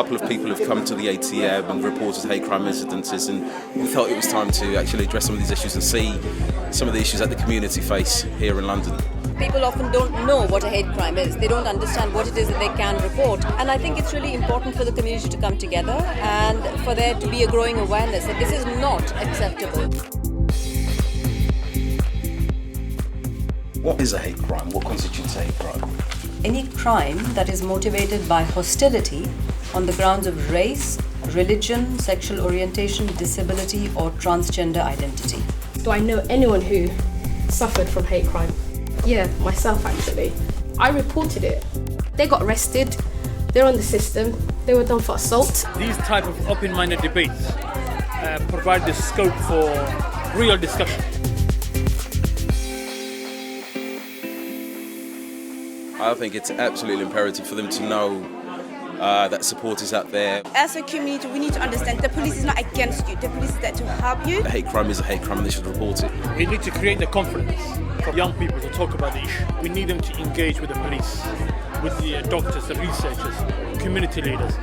couple of people have come to the ATM and reported hate crime incidences, and we felt it was time to actually address some of these issues and see some of the issues that the community face here in London. People often don't know what a hate crime is. They don't understand what it is that they can report. And I think it's really important for the community to come together and for there to be a growing awareness that this is not acceptable. What is a hate crime? What constitutes a hate crime? Any crime that is motivated by hostility on the grounds of race, religion, sexual orientation, disability, or transgender identity. Do I know anyone who suffered from hate crime? Yeah, myself actually. I reported it. They got arrested, they're on the system, they were done for assault. These type of open-minded debates provide the scope for real discussion. I think it's absolutely imperative for them to know that support is out there. As a community, we need to understand the police is not against you. The police is there to help you. A hate crime is a hate crime and they should report it. We need to create the confidence for young people to talk about the issue. We need them to engage with the police, with the doctors, the researchers, community leaders.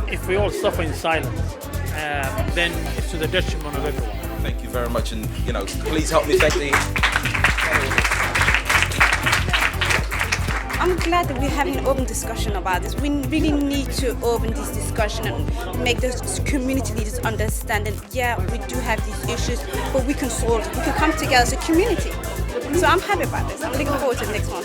If we all suffer in silence, then it's to the detriment of everyone. Thank you very much, and please help me thank the... I'm glad that we're having an open discussion about this. We really need to open this discussion and make the community leaders understand that, yeah, we do have these issues, but we can solve it. We can come together as a community. So I'm happy about this. I'm looking forward to the next one.